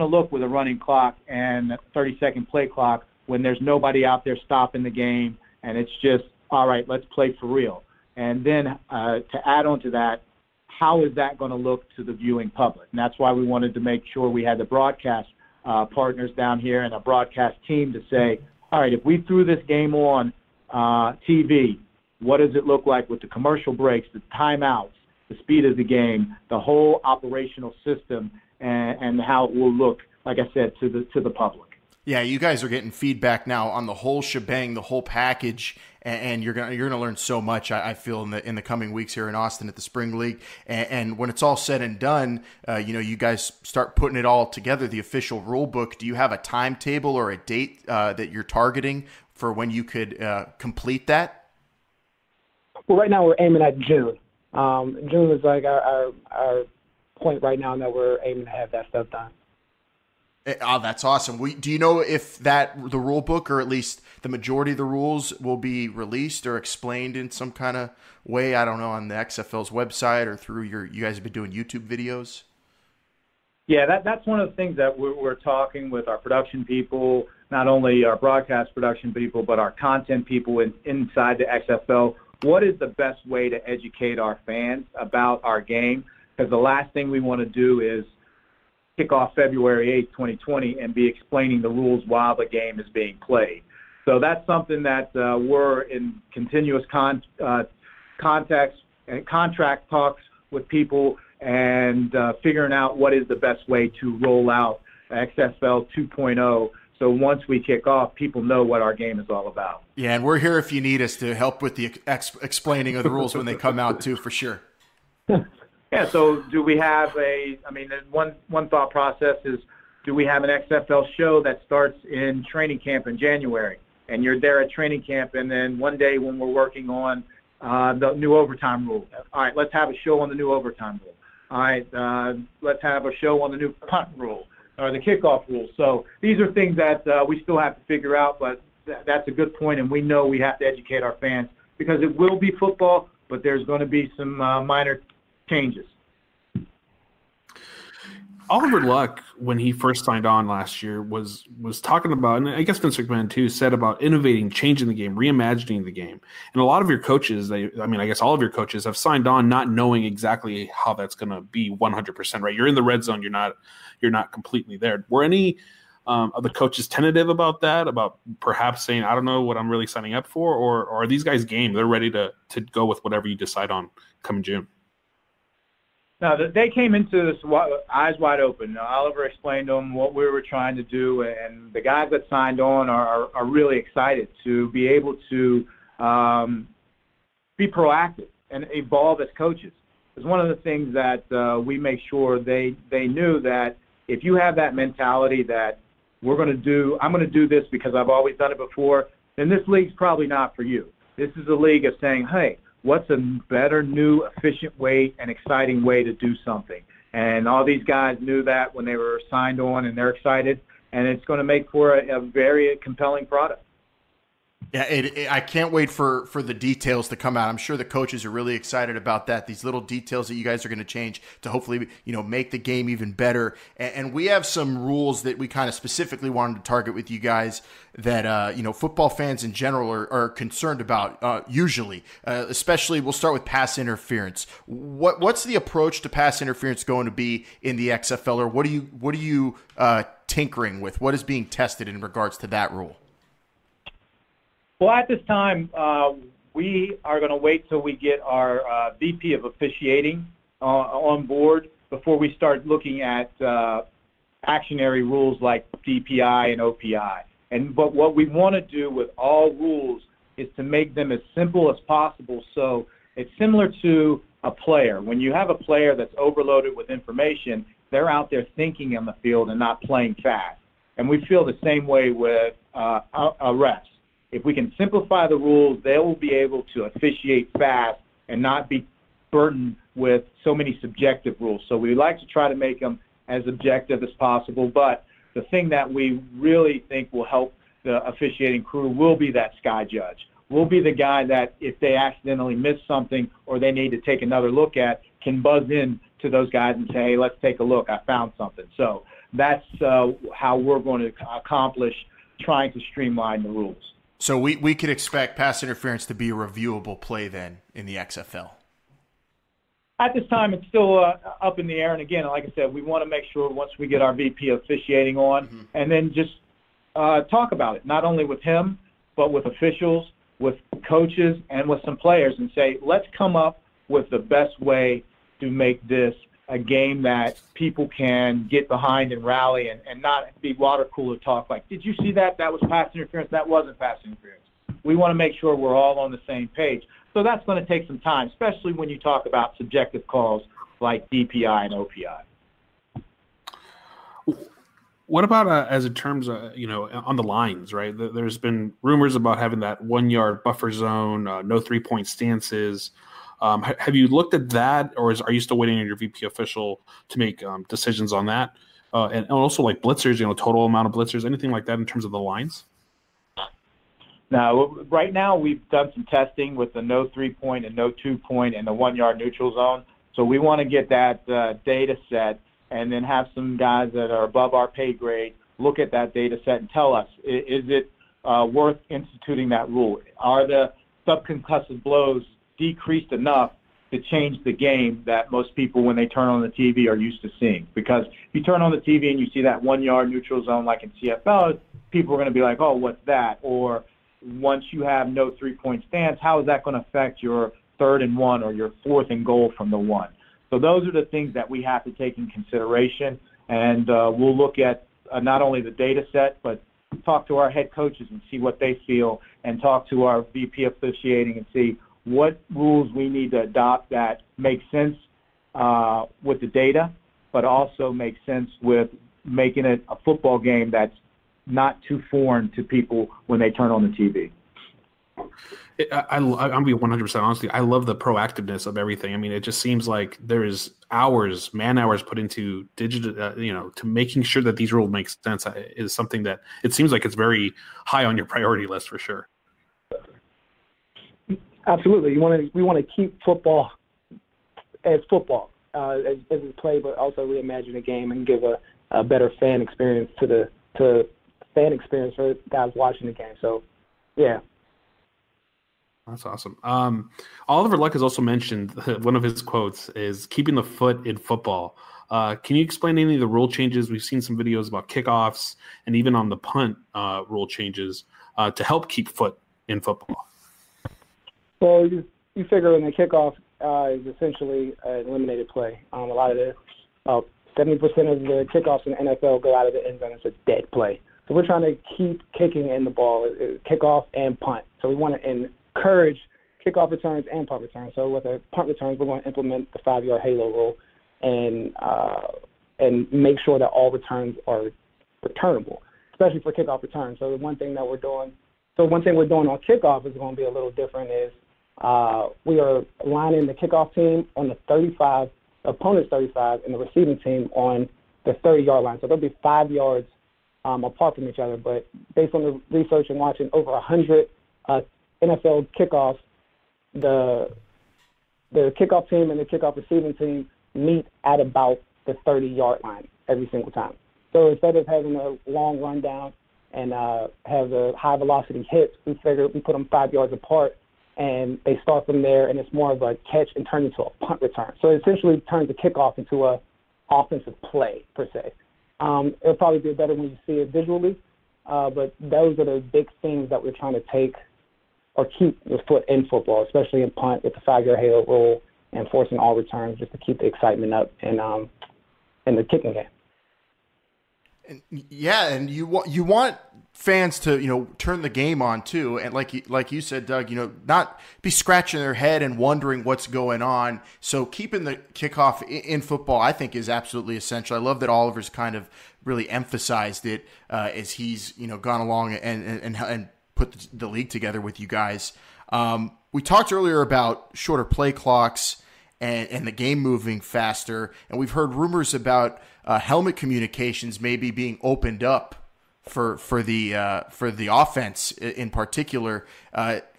to look with a running clock and a 30-second play clock when there's nobody out there stopping the game and it's just, all right, let's play for real? And then to add on to that, how is that going to look to the viewing public? And that's why we wanted to make sure we had the broadcast partners down here and a broadcast team to say, all right, if we threw this game on TV, what does it look like with the commercial breaks, the timeouts, the speed of the game, the whole operational system, and how it will look, like I said, to the public. Yeah, you guys are getting feedback now on the whole shebang, the whole package, and you're gonna learn so much. I feel in the coming weeks here in Austin at the Spring League, and when it's all said and done, you guys start putting it all together. The official rule book. Do you have a timetable or a date that you're targeting for when you could complete that? Well, right now we're aiming at June. June is like our point right now that we're aiming to have that stuff done. Oh, that's awesome. Do you know if the rule book, or at least the majority of the rules, will be released or explained in some kind of way? I don't know, on the XFL's website or through you guys have been doing YouTube videos? Yeah, that's one of the things that we're talking with our production people, not only our broadcast production people, but our content people inside the XFL. What is the best way to educate our fans about our game? Because the last thing we want to do is kick off February 8th, 2020, and be explaining the rules while the game is being played. So that's something that we're in continuous context and contract talks with people and figuring out what is the best way to roll out XFL 2.0. So once we kick off, people know what our game is all about. Yeah, and we're here if you need us to help with the explaining of the rules when they come out too, for sure. Yeah, so do we have one thought process is, do we have an XFL show that starts in training camp in January, and you're there at training camp, and then one day when we're working on the new overtime rule, all right, let's have a show on the new overtime rule. All right, let's have a show on the new punt rule or the kickoff rule. So these are things that we still have to figure out, but that's a good point, and we know we have to educate our fans because it will be football, but there's going to be some minor changes. Oliver Luck, when he first signed on last year, was talking about, and I guess Vince McMahon too, said about innovating, changing the game, reimagining the game. And a lot of your coaches, I guess all of your coaches have signed on not knowing exactly how that's going to be 100%, right? You're in the red zone. You're not completely there. Were any of the coaches tentative about that, about perhaps saying, I don't know what I'm really signing up for, or are these guys game? They're ready to go with whatever you decide on come June? No, they came into this eyes wide open. Oliver explained to them what we were trying to do, and the guys that signed on are really excited to be able to be proactive and evolve as coaches. It's one of the things that we make sure they knew that if you have that mentality that I'm going to do this because I've always done it before, then this league's probably not for you. This is a league of saying, hey, what's a better, new, efficient way and exciting way to do something? And all these guys knew that when they were signed on, and they're excited, and it's going to make for a very compelling product. Yeah, I can't wait for the details to come out. I'm sure the coaches are really excited about that. These little details that you guys are going to change to hopefully, make the game even better. And we have some rules that we kind of specifically wanted to target with you guys that, football fans in general are concerned about usually, especially we'll start with pass interference. What's the approach to pass interference going to be in the XFL, or what are you tinkering with? What is being tested in regards to that rule? Well, at this time, we are going to wait till we get our VP of officiating on board before we start looking at actionary rules like DPI and OPI. But what we want to do with all rules is to make them as simple as possible. So it's similar to a player. When you have a player that's overloaded with information, they're out there thinking on the field and not playing fast. And we feel the same way with refs. If we can simplify the rules, they will be able to officiate fast and not be burdened with so many subjective rules. So we like to try to make them as objective as possible. But the thing that we really think will help the officiating crew will be that sky judge. We'll be the guy that if they accidentally miss something or they need to take another look at, can buzz in to those guys and say, hey, let's take a look. I found something. So that's how we're going to accomplish trying to streamline the rules. So we could expect pass interference to be a reviewable play then in the XFL? At this time, it's still up in the air. And again, like I said, we want to make sure once we get our VP officiating on and then just talk about it, not only with him, but with officials, with coaches, and with some players and say, let's come up with the best way to make this a game that people can get behind and rally and not be water cooler talk like, did you see that? That was pass interference. That wasn't pass interference. We want to make sure we're all on the same page. So that's going to take some time, especially when you talk about subjective calls like DPI and OPI. What about as in terms of, on the lines, right? There's been rumors about having that 1 yard buffer zone, no 3-point stances. Have you looked at that, or are you still waiting on your VP official to make decisions on that? And also like blitzers, total amount of blitzers, anything like that in terms of the lines? Now, right now we've done some testing with the no 3-point and no 2-point and the 1 yard neutral zone. So we want to get that data set and then have some guys that are above our pay grade look at that data set and tell us, is it worth instituting that rule? Are the subconcussive blows decreased enough to change the game that most people, when they turn on the TV, are used to seeing? Because if you turn on the TV and you see that 1 yard neutral zone like in CFL, people are going to be like, oh, what's that? Or once you have no 3-point stance, how is that going to affect your 3rd and 1 or your 4th and goal from the 1? So those are the things that we have to take in consideration, and we'll look at not only the data set, but talk to our head coaches and see what they feel, and talk to our VP officiating and see what rules we need to adopt that make sense with the data, but also make sense with making it a football game that's not too foreign to people when they turn on the TV. I'm going to be 100% honest with you. I love the proactiveness of everything. I mean, it just seems like there is man hours put into digital, to making sure that these rules make sense is something that it seems like it's very high on your priority list for sure. Absolutely. We want to keep football as football, as we play, but also reimagine the game and give a better fan experience to fan experience for guys watching the game. So, yeah. That's awesome. Oliver Luck has also mentioned one of his quotes is keeping the foot in football. Can you explain any of the rule changes? We've seen some videos about kickoffs and even on the punt rule changes to help keep foot in football. Well, you figure in the kickoff is essentially an eliminated play. A lot of 70% of the kickoffs in the NFL go out of the end zone. It's a dead play. So we're trying to keep kicking in the ball, kickoff and punt. So we want to encourage kickoff returns and punt returns. So with the punt returns, we're going to implement the 5-yard halo rule and make sure that all returns are returnable, especially for kickoff returns. So one thing we're doing on kickoff is going to be a little different is we are lining the kickoff team on the 35, opponent's 35, and the receiving team on the 30-yard line. So they'll be 5 yards apart from each other. But based on the research and watching over 100 NFL kickoffs, the kickoff team and the kickoff receiving team meet at about the 30-yard line every single time. So instead of having a long rundown and have the high-velocity hits, we put them 5 yards apart, and they start from there, and it's more of a catch and turn into a punt return. So it essentially turns the kickoff into a offensive play, per se. It'll probably be better when you see it visually, but those are the big things that we're trying to take or keep the foot in football, especially in punt with the 5-yard halo rule and forcing all returns just to keep the excitement up in the kicking game. And you want fans to turn the game on too, and like you said, Doug, not be scratching their head and wondering what's going on. So keeping the kickoff in football, I think, is absolutely essential. I love that Oliver's kind of really emphasized it as he's gone along and put the league together with you guys. We talked earlier about shorter play clocks and the game moving faster, and we've heard rumors about helmet communications maybe being opened up for the offense in particular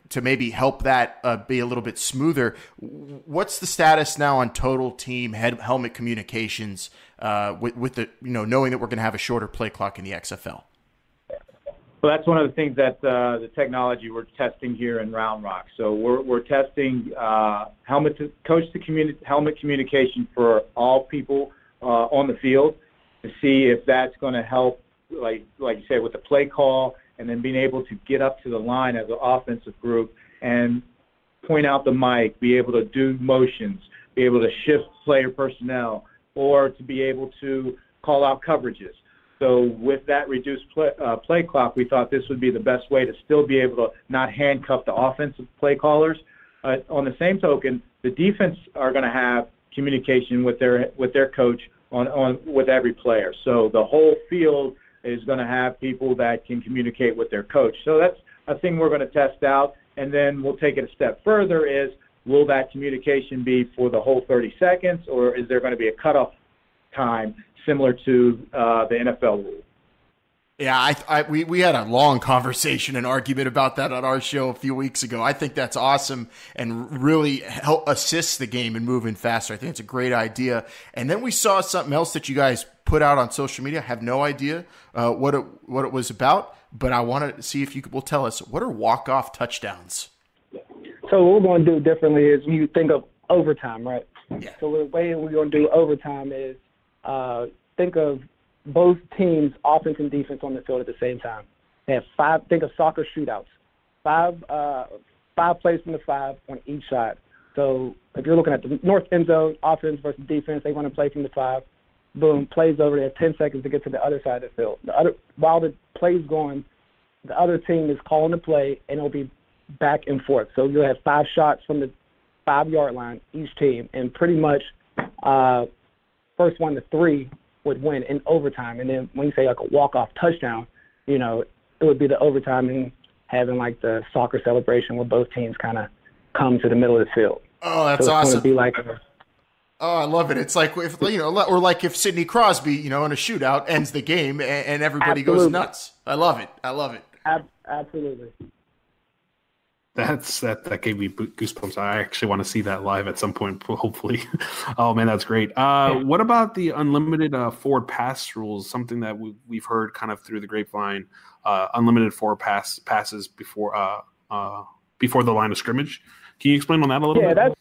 to maybe help that be a little bit smoother. What's the status now on total team helmet communications with the knowing that we're going to have a shorter play clock in the XFL? Well, that's one of the things that the technology we're testing here in Round Rock. So we're testing helmet communication for all people on the field to see if that's going to help, like you said, with the play call, and then being able to get up to the line as an offensive group and point out the mic, be able to do motions, be able to shift player personnel, or to be able to call out coverages. So with that reduced play clock, we thought this would be the best way to still be able to not handcuff the offensive play callers. On the same token, the defense are going to have communication with their coach with every player. So the whole field is going to have people that can communicate with their coach. So that's a thing we're going to test out, and then we'll take it a step further is, will that communication be for the whole 30 seconds, or is there going to be a cutoff time similar to the NFL rule? Yeah, we had a long conversation and argument about that on our show a few weeks ago. I think that's awesome and really help assist the game in moving faster. I think it's a great idea. And then we saw something else that you guys put out on social media. I have no idea what it was about, but I want to see if you will tell us, what are walk-off touchdowns? So what we're going to do differently is you think of overtime, right? Yeah. So the way we're going to do overtime is think of both teams, offense and defense, on the field at the same time. They have think of soccer shootouts, five plays from the 5 on each side. So if you're looking at the north end zone, offense versus defense, they want to play from the 5. Boom, plays over there, 10 seconds to get to the other side of the field. While the play's going, the other team is calling the play, and it'll be back and forth. So you'll have 5 shots from the 5-yard line each team, and pretty much first 1 to 3 would win in overtime. And then when you say like a walk-off touchdown, it would be the overtime and having like the soccer celebration where both teams kind of come to the middle of the field. Oh, that's so it's awesome. Be like I love it. It's like if or like if Sidney Crosby, in a shootout ends the game and everybody Absolutely. goes nuts. I love it. Absolutely. That gave me goosebumps. I actually want to see that live at some point, hopefully. Oh man, that's great. What about the unlimited forward pass rules? Something that we've heard kind of through the grapevine. Unlimited forward passes before the line of scrimmage. Can you explain on that a little bit? That's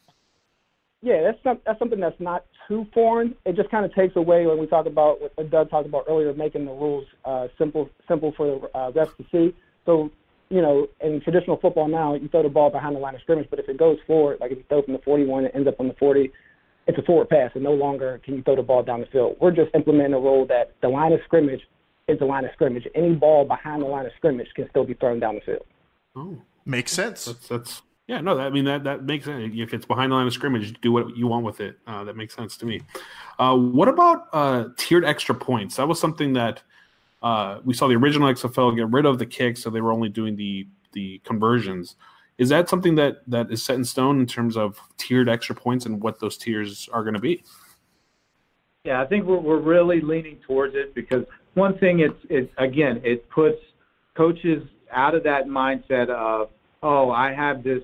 something that's not too foreign. It just kind of takes away when we talk about what Doug talked about earlier, making the rules simple for the refs to see. So, in traditional football now, you throw the ball behind the line of scrimmage, but if it goes forward, like if you throw from the 41 and it ends up on the 40, it's a forward pass, and no longer can you throw the ball down the field. We're just implementing a rule that the line of scrimmage is the line of scrimmage. Any ball behind the line of scrimmage can still be thrown down the field. Oh, makes sense. That makes sense. If it's behind the line of scrimmage, do what you want with it. That makes sense to me. What about tiered extra points? That was something that we saw the original XFL get rid of the kicks, so they were only doing the conversions. Is that something that is set in stone in terms of tiered extra points and what those tiers are going to be? Yeah, I think we're really leaning towards it because one thing, it puts coaches out of that mindset of, oh, I have this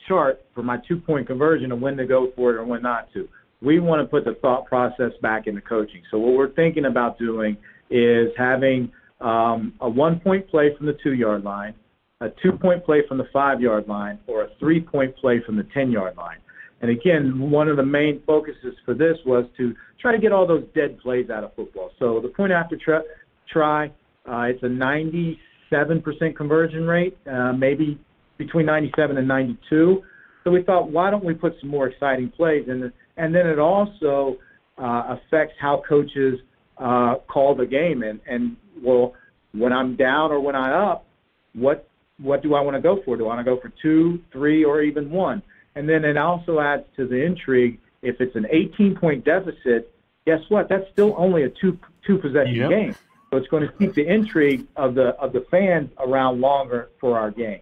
chart for my 2-point conversion of when to go for it or when not to. We want to put the thought process back into coaching. So what we're thinking about doing is having a 1-point play from the 2-yard line, a 2-point play from the 5-yard line, or a 3-point play from the 10-yard line. And again, one of the main focuses for this was to try to get all those dead plays out of football. So the point after try, it's a 97% conversion rate, maybe between 97 and 92. So we thought, why don't we put some more exciting plays in? And then it also affects how coaches call the game. And well, when I'm down or when I'm up, what do I want to go for? Do I want to go for 2, 3, or even 1? And then it also adds to the intrigue. If it's an 18-point deficit, guess what? That's still only a two possession game. So it's going to keep the intrigue of the fans around longer for our game.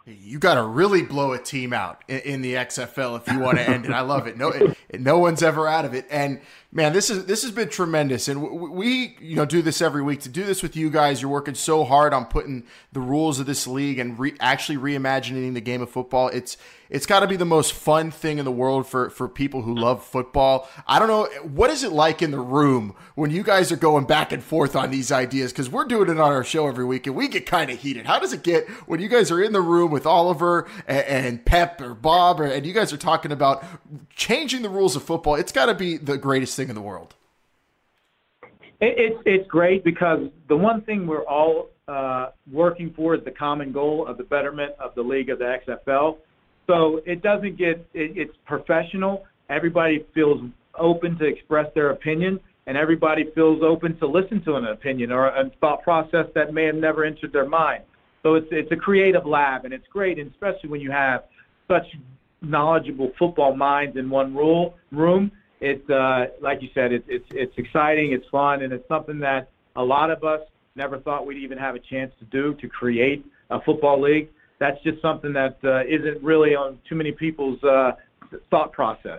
You got to really blow a team out in the XFL if you want to end it. I love it. No one's ever out of it. And man, this has been tremendous. And we do this every week. To do this with you guys, you're working so hard on putting the rules of this league and actually reimagining the game of football. It's got to be the most fun thing in the world for people who love football. I don't know, what is it like in the room when you guys are going back and forth on these ideas? Because we're doing it on our show every week, and we get kind of heated. How does it get when you guys are in the room with Oliver and Pep or Bob, and you guys are talking about changing the rules of football? It's got to be the greatest thing in the world. It's great because the one thing we're all working for is the common goal of the betterment of the league of the XFL. So it doesn't it's professional. Everybody feels open to express their opinion, and everybody feels open to listen to an opinion or a thought process that may have never entered their mind. So it's a creative lab, and it's great, and especially when you have such knowledgeable football minds in one room. It's like you said, it's exciting, it's fun, and it's something that a lot of us never thought we'd even have a chance to do, to create a football league. That's just something that isn't really on too many people's thought process.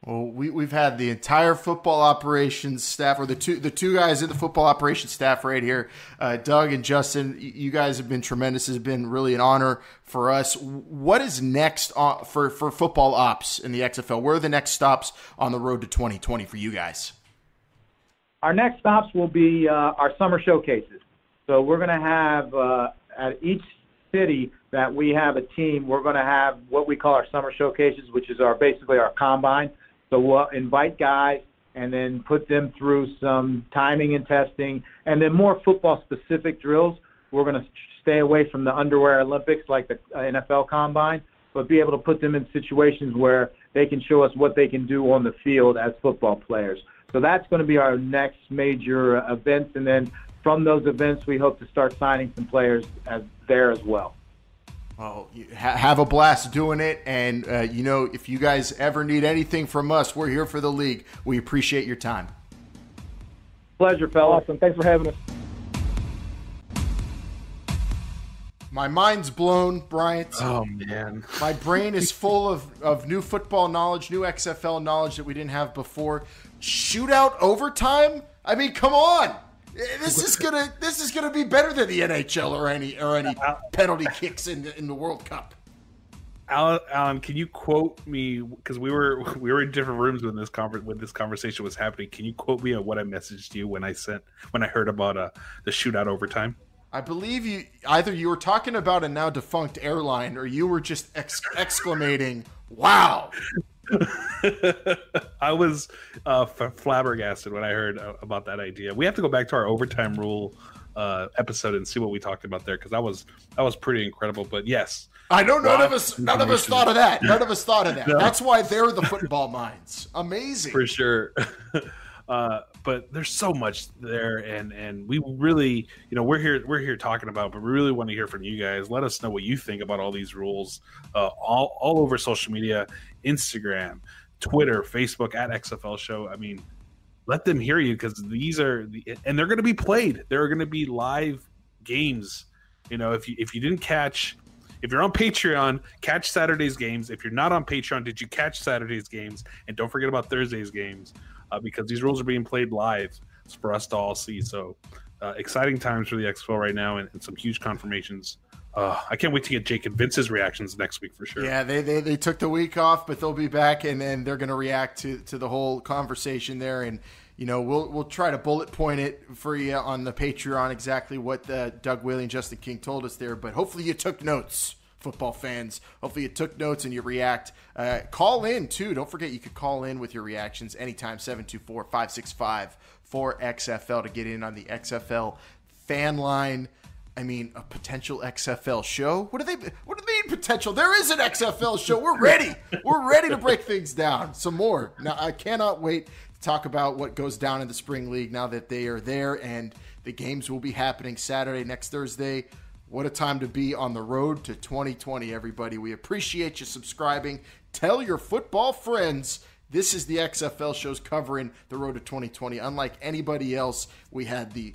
Well, we've had the entire football operations staff, or the two guys in the football operations staff right here, Doug and Justin. You guys have been tremendous. It's been really an honor for us. What is next for football ops in the XFL? Where are the next stops on the road to 2020 for you guys? Our next stops will be our summer showcases. So we're going to have at each city that we have a team, we're going to have what we call our summer showcases, which is basically our combine. So we'll invite guys and then put them through some timing and testing, and then more football-specific drills. We're going to stay away from the underwear Olympics like the NFL combine, but be able to put them in situations where they can show us what they can do on the field as football players. So that's going to be our next major events, and then from those events, we hope to start signing some players there as well. Well, have a blast doing it. And, if you guys ever need anything from us, we're here for the league. We appreciate your time. Pleasure, fellas. Awesome. Thanks for having us. My mind's blown, Bryant. Oh, man. My brain is full of new football knowledge, new XFL knowledge that we didn't have before. Shootout overtime? I mean, come on. This is gonna be better than the NHL or any penalty kicks in the World Cup. Alan, can you quote me, because we were in different rooms when this conversation was happening? Can you quote me on what I messaged you when I heard about the shootout overtime? I believe you were talking about a now defunct airline, or you were just exclamating, "Wow!" I was flabbergasted when I heard about that idea. We have to go back to our overtime rule episode and see what we talked about there, because that was pretty incredible. But yes, I know none of us thought of that. None of us thought of that. No. That's why they're the football minds. Amazing, for sure. But there's so much there, and we really, we're here talking about, but we really want to hear from you guys. Let us know what you think about all these rules, all over social media, Instagram, Twitter, Facebook, at XFL Show. I mean, let them hear you, because these are and they're going to be played. There are going to be live games. If you didn't catch, if you're on Patreon, catch Saturday's games. If you're not on Patreon, did you catch Saturday's games? And don't forget about Thursday's games. Because these rules are being played live for us to all see. So exciting times for the XFL right now, and some huge confirmations. I can't wait to get Jake and Vince's reactions next week for sure. Yeah, they took the week off, but they'll be back, and then they're going to react to the whole conversation there. And we'll try to bullet point it for you on the Patreon, exactly what Doug Whaley and Justin King told us there. But hopefully you took notes, football fans. Hopefully you took notes and you react. Call in too. Don't forget, you could call in with your reactions anytime. 724-565-4XFL to get in on the XFL fan line. I mean, a potential XFL show. What do they mean potential? There is an XFL show. We're ready. We're ready to break things down some more. Now, I cannot wait to talk about what goes down in the Spring League now that they are there, and the games will be happening Saturday, next Thursday. What a time to be on the road to 2020, everybody. We appreciate you subscribing. Tell your football friends. This is the XFL shows covering the road to 2020. Unlike anybody else, we had the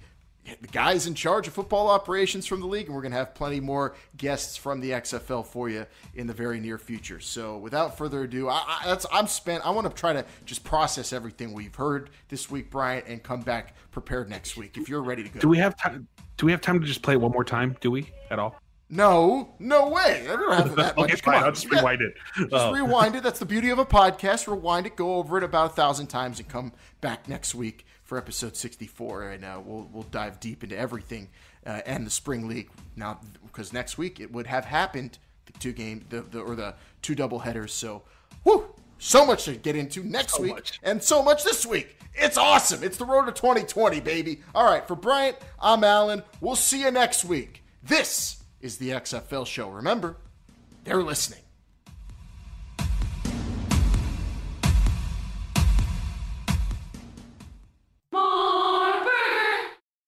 guys in charge of football operations from the league, and we're going to have plenty more guests from the XFL for you in the very near future. So without further ado, I'm spent. I want to try to just process everything we've heard this week, Brian, and come back prepared next week if you're ready to go. Do we have time? Do we have time to just play it one more time? Do we at all? No way. I don't have that much. Okay, come on. I'll just rewind it. Just rewind it. That's the beauty of a podcast. Rewind it, go over it about 1,000 times, and come back next week for episode 64. And we'll dive deep into everything and the Spring League now, because next week it would have happened, the two doubleheaders. So, so much to get into next week and so much this week. It's awesome. It's the road to 2020, baby. All right, for Bryant, I'm Alan. We'll see you next week. This is the XFL show. Remember, they're listening.